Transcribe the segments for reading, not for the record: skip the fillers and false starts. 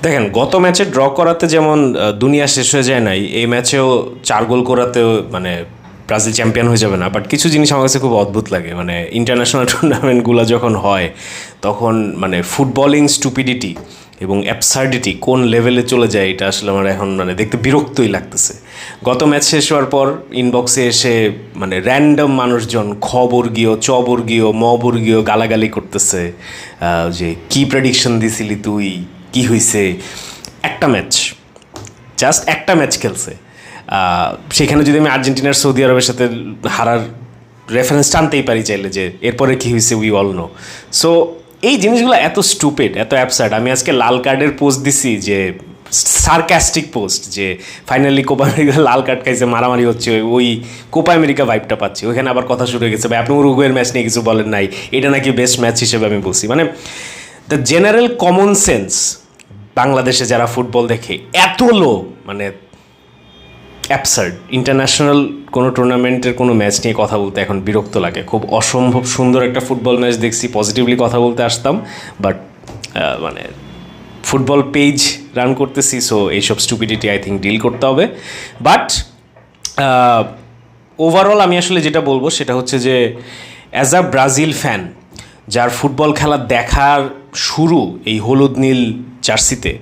দেখেন, গত ম্যাচে ড্র করাতে যেমন দুনিয়া শেষ হয়ে যায় নাই, এই ম্যাচেও 4 গোল করাতেও মানে ব্রাজিল চ্যাম্পিয়ন হয়ে যাবে না। বাট কিছু জিনিস আমার কাছে খুব অদ্ভুত লাগে, মানে ইন্টারন্যাশনাল টুর্নামেন্টগুলো যখন হয় তখন মানে ফুটবলিং স্টুপিডিটি এবং অ্যাবসার্ডিটি কোন লেভেলে চলে যায়, এটা আসলে আমার এখন মানে দেখতে বিরক্তই লাগতেছে। গত ম্যাচ শেষ হওয়ার পর ইনবক্সে এসে মানে র্যান্ডম মানুষজন খবর্গীয় চবর্গীয় মবর্গীয় গালাগালি করতেছে যে কি প্রেডিকশন দিছিলি তুই, কি হয়েছে। একটা ম্যাচ, জাস্ট একটা ম্যাচ খেলছে, সেখানে যদি আমি আর্জেন্টিনার সৌদি আরবের সাথে হারার রেফারেন্স টানতেই পারি চাইলে, যে এরপরে কী হয়েছে উই অল নো। সো এই জিনিসগুলো এত স্টুপিড, এত অ্যাবসার্ড। আমি আজকে লাল কার্ডের পোস্ট দিছি, যে সার্কাস্টিক পোস্ট, যে ফাইনালি কোপা আমেরিকা লাল কার্ড খাইছে, মারামারি হচ্ছে, ওই কোপা আমেরিকা ভাইবটা পাচ্ছি। ওইখানে আবার কথা শুরু হয়ে গেছে, ভাই আপনি উরুগুয়ের ম্যাচ নিয়ে কিছু বলেন নাই, এটা নাকি বেস্ট ম্যাচ হিসেবে আমি বলছি। মানে দ্য জেনারেল কমন সেন্স বাংলাদেশে যারা ফুটবল দেখে এত লো, মানে অ্যাবসার্ড। ইন্টারন্যাশনাল কোনো টুর্নামেন্টের কোনো ম্যাচ নিয়ে কথা বলতে এখন বিরক্ত লাগে। খুব অসম্ভব সুন্দর একটা ফুটবল ম্যাচ দেখছি, পজিটিভলি কথা বলতে আসতাম, বাট মানে ফুটবল পেজ রান করতেছি, সো এইসব স্টুপিডিটি আই থিঙ্ক ডিল করতে হবে। বাট ওভারঅল আমি আসলে যেটা বলবো সেটা হচ্ছে যে অ্যাজ আ ব্রাজিল ফ্যান, যার ফুটবল খেলা দেখার শুরু এই হলুদ নীল জার্সিতে,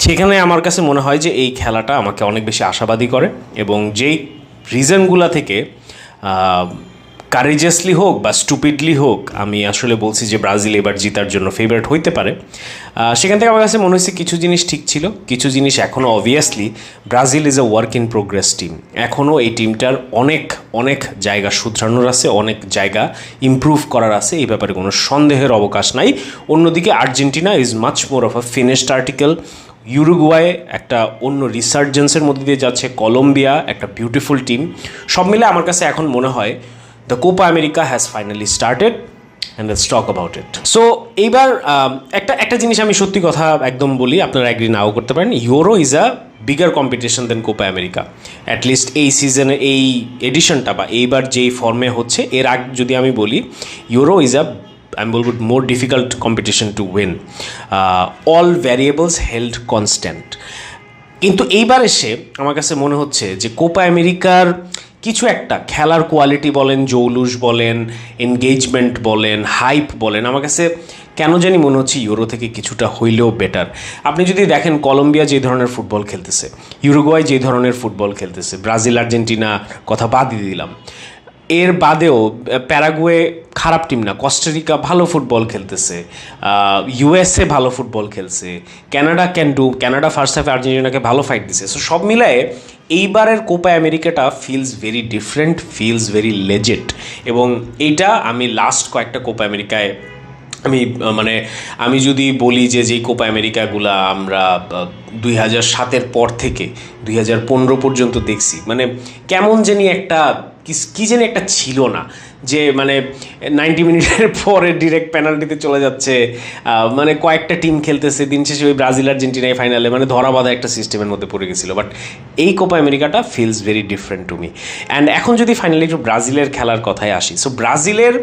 সেখানে আমার কাছে মনে হয় যে এই খেলাটা আমাকে অনেক বেশি আশাবাদী করে। এবং যেই রিজনগুলো থেকে কারেজিয়াসলি হোক বা স্টুপিডলি হোক, আমি আসলে বলছি যে ব্রাজিল এবার জিতার জন্য ফেভারিট হইতে পারে, সেখান থেকে আমার কাছে মনে হয়েছে কিছু জিনিস ঠিক ছিল, কিছু জিনিস এখনও obviously Brazil is a work in progress team. এখনও এই টিমটার অনেক অনেক জায়গা শুধরানোর আছে, অনেক জায়গা ইমপ্রুভ করার আছে, এই ব্যাপারে কোনো সন্দেহের অবকাশ নাই। অন্যদিকে Argentina is much more of a finished article. Uruguay একটা অন্য রিসার্জেন্সের মধ্যে দিয়ে যাচ্ছে, কলম্বিয়া একটা বিউটিফুল টিম। সব মিলে আমার কাছে এখন মনে হয় the Copa America has finally started and let's talk about it. So এইবার একটা জিনিস আমি সত্যি কথা একদম বলি, আপনারা অ্যাগ্রি নাও করতে পারেন, Euro is a bigger competition than Copa America. At least এই সিজনে, এই এডিশনটা বা এইবার যেই ফর্মে হচ্ছে, এর আগে যদি আমি বলি, ইউরো ইজ আ, আমি বলবো, more difficult competition to win, all variables held constant. কিন্তু এইবার এসে আমার কাছে মনে হচ্ছে যে কোপা আমেরিকার কিছু একটা খেলার কোয়ালিটি বলেন, জৌলুস বলেন, এনগেজমেন্ট বলেন, হাইপ বলেন, আমার কাছে কেন জানি মনে হচ্ছে ইউরো থেকে কিছুটা হইলেও বেটার। আপনি যদি দেখেন কলম্বিয়া যে ধরনের ফুটবল খেলতেছে, ইউরুগুয়াই যে ধরনের ফুটবল খেলতেছে, ব্রাজিল আর্জেন্টিনা কথা বাদ দিয়ে দিলাম, এর বাদেও প্যারাগুয়ে খারাপ টিম না, কস্টারিকা ভালো ফুটবল খেলতেছে, ইউএসএ ভালো ফুটবল খেলছে, কানাডা ফার্স্ট হাফে আর্জেন্টিনাকে ভালো ফাইট দিছে। সো সব মিলায়ে এইবারের কোপা আমেরিকাটা feels very different, feels very legit. এবং এইটা আমি লাস্ট কয়েকটা কোপা আমেরিকায় আমি যদি বলি যে যেই কোপা আমেরিকাগুলো আমরা 2007-এর পর থেকে 2015 পর্যন্ত দেখছি, মানে কেমন জানি একটা কি জানি একটা ছিল না, যে মানে 90 মিনিটের পরে ডিরেক্ট পেনাল্টিতে চলে যাচ্ছে, মানে কয়েকটা টিম খেলতেছে, দিন শেষে ওই ব্রাজিল আর্জেন্টিনায় ফাইনালে, মানে ধরা বাঁধা একটা সিস্টেমের মধ্যে পড়ে গেছিলো। বাট এই কোপা আমেরিকাটা feels very different to me. And এখন যদি ফাইনালি একটু ব্রাজিলের খেলার কথায় আসি, সো ব্রাজিলের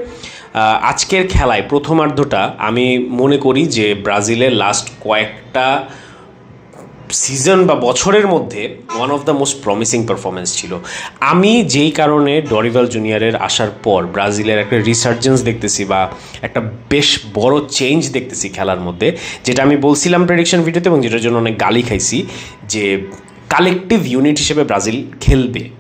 আজকের খেলায় প্রথমার্ধটা আমি মনে করি যে ব্রাজিলের লাস্ট কয়েকটা সিজন বা বছরের মধ্যে one of the most promising performance ছিল। আমি যেই কারণে ডরিভাল জুনিয়রের আসার পর ব্রাজিলের একটা রিসার্জেন্স দেখতেছি বা একটা বেশ বড় চেঞ্জ দেখতেছি খেলার মধ্যে, যেটা আমি বলছিলাম প্রেডিকশন ভিডিওতে এবং যেটার জন্য অনেক গালি খাইছি, যে কালেকটিভ ইউনিট হিসেবে ব্রাজিল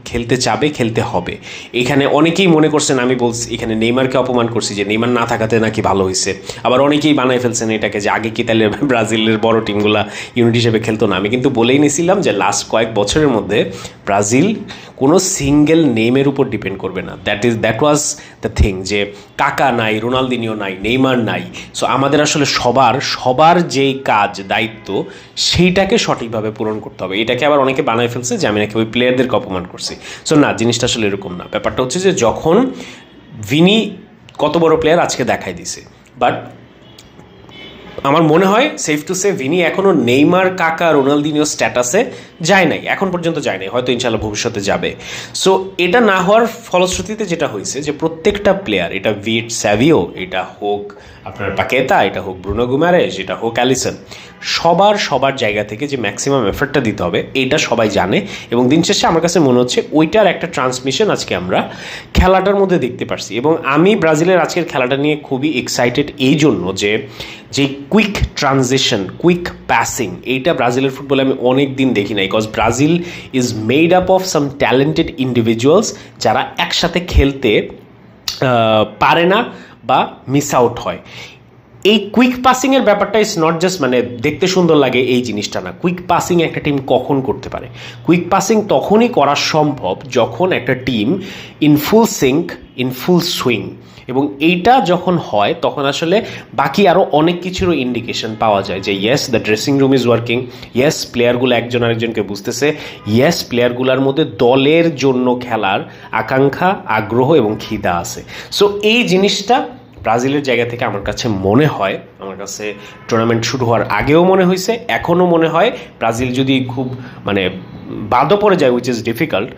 খেলতে চাবে, খেলতে হবে। এখানে অনেকেই মনে করছেন, আমি বলছি এখানে নেইমারকে অপমান করছি, যে নেইমার না থাকাতে নাকি ভালো হয়েছে। আবার অনেকেই বানাই ফেলছেন এটাকে যে আগে কি তাহলে ব্রাজিলের বড় টিমগুলা ইউনিট হিসেবে খেলতো না। আমি কিন্তু বলেই নিয়েছিলাম যে লাস্ট কয়েক বছরের মধ্যে ব্রাজিল কোনো সিঙ্গেল নেমের উপর ডিপেন্ড করবে না। দ্যাট ওয়াজ দ্য থিং, যে কাকা নাই, রোনালদিনিও নাই, নেইমার নাই। সো আমাদের আসলে সবার যেই কাজ, দায়িত্ব, সেইটাকে সঠিকভাবে পূরণ করতে হবে। এটাকে আবার অনেকে বানায় ফেলছে যে আমি নাকি ওই প্লেয়ারদেরকে অপমান করছি। সো না, জিনিসটা আসলে এরকম না। ব্যাপারটা হচ্ছে যে যখন ভিনি কত বড় প্লেয়ার আজকে দেখাই দিছে, বাট আমার মনে হয় সেফ টু সে ভিনি এখনও নেইমার, কাকা, রোনালদিনিও স্ট্যাটাসে যায় নাই, এখন পর্যন্ত যায় নাই, হয়তো ইনশাল্লাহ ভবিষ্যতে যাবে। সো এটা না হওয়ার ফলশ্রুতিতে যেটা হয়েছে যে প্রত্যেকটা প্লেয়ার, এটা ভিট স্যাভিও, এটা হোক আপনার পাকেতা, এটা হোক ব্রুনো গুমারেস, এটা হোক অ্যালিসন, সবার জায়গা থেকে যে ম্যাক্সিমাম এফর্টটা দিতে হবে এইটা সবাই জানে, এবং দিন শেষে আমার কাছে মনে হচ্ছে ওইটার একটা ট্রান্সমিশন আজকে আমরা খেলাটার মধ্যে দেখতে পারছি। এবং আমি ব্রাজিলের আজকের খেলাটা নিয়ে খুবই এক্সাইটেড এই জন্য যে কুইক ট্রানজিশন, কুইক পাসিং, এইটা ব্রাজিলের ফুটবলে আমি অনেক দিন দেখি নাই। Because Brazil is made up of some talented individuals যারা একসাথে খেলতে পারে না বা মিস আউট হয়। এই কুইক পাসিংয়ের ব্যাপারটা ইজ নট জাস্ট মানে দেখতে সুন্দর লাগে এই জিনিসটা না। কুইক পাসিং একটা টিম কখন করতে পারে? কুইক পাসিং তখনই করা সম্ভব যখন একটা team in full sync, in full swing, এবং এইটা যখন হয় তখন আসলে বাকি আরও অনেক কিছুরও ইন্ডিকেশন পাওয়া যায় যে yes the dressing room is working, yes প্লেয়ারগুলো একজন আরেকজনকে বুঝতেছে, ইয়েস প্লেয়ারগুলোর মধ্যে দলের জন্য খেলার আকাঙ্ক্ষা, আগ্রহ এবং খিদা আছে। সো এই জিনিসটা ব্রাজিলের জায়গা থেকে আমার কাছে মনে হয়, আমার কাছে টুর্নামেন্ট শুরু হওয়ার আগেও মনে হয়েছে, এখনও মনে হয় ব্রাজিল যদি খুব মানে বাদও পড়ে যায়, উইচ ইজ ডিফিকাল্ট,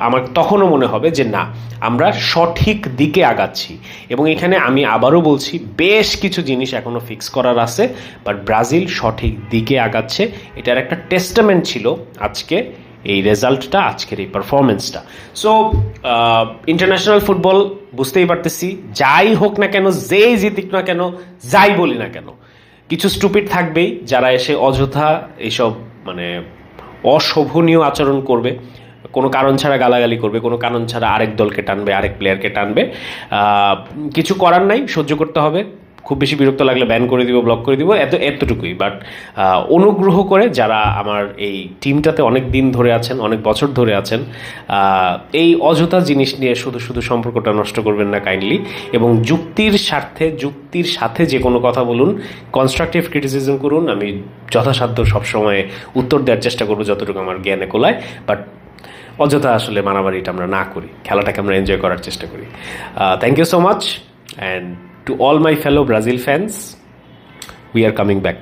আমার তখনও মনে হবে যে না, আমরা সঠিক দিকে আগাচ্ছি। এবং এখানে আমি আবারও বলছি বেশ কিছু জিনিস এখনও ফিক্স করার আছে, বাট ব্রাজিল সঠিক দিকে আগাচ্ছে। এটার একটা টেস্টামেন্ট ছিল আজকে এই রেজাল্টটা, আজকের এই পারফরমেন্সটা। সো ইন্টারন্যাশনাল ফুটবল বুঝতেই পারতেছি, যাই হোক না কেন, যেই জিতিক না কেন, যাই বলি না কেন, কিছু স্টুপিড থাকবেই যারা এসে অযথা এইসব মানে অশোভনীয় আচরণ করবে, কোনো কারণ ছাড়া গালাগালি করবে, কোনো কারণ ছাড়া আরেক দলকে টানবে, আরেক প্লেয়ারকে টানবে। কিছু করার নাই, সহ্য করতে হবে। খুব বেশি বিরক্ত লাগলে ব্যান করে দিব, ব্লক করে দিব, এতটুকুই। বাট অনুগ্রহ করে যারা আমার এই টিমটাতে অনেক দিন ধরে আছেন, অনেক বছর ধরে আছেন, এই অযথা জিনিস নিয়ে শুধু সম্পর্কটা নষ্ট করবেন না কাইন্ডলি। এবং যুক্তির সাথে যে কোনো কথা বলুন, কনস্ট্রাকটিভ ক্রিটিসিজম করুন, আমি যথাসাধ্য সবসময় উত্তর দেওয়ার চেষ্টা করবো যতটুকু আমার জ্ঞানে কোলায়। বাট অযথা আসলে মারামারিটা আমরা না করি, খেলাটাকে আমরা এনজয় করার চেষ্টা করি। Thank you so much, and to all my fellow Brazil fans, we are coming back.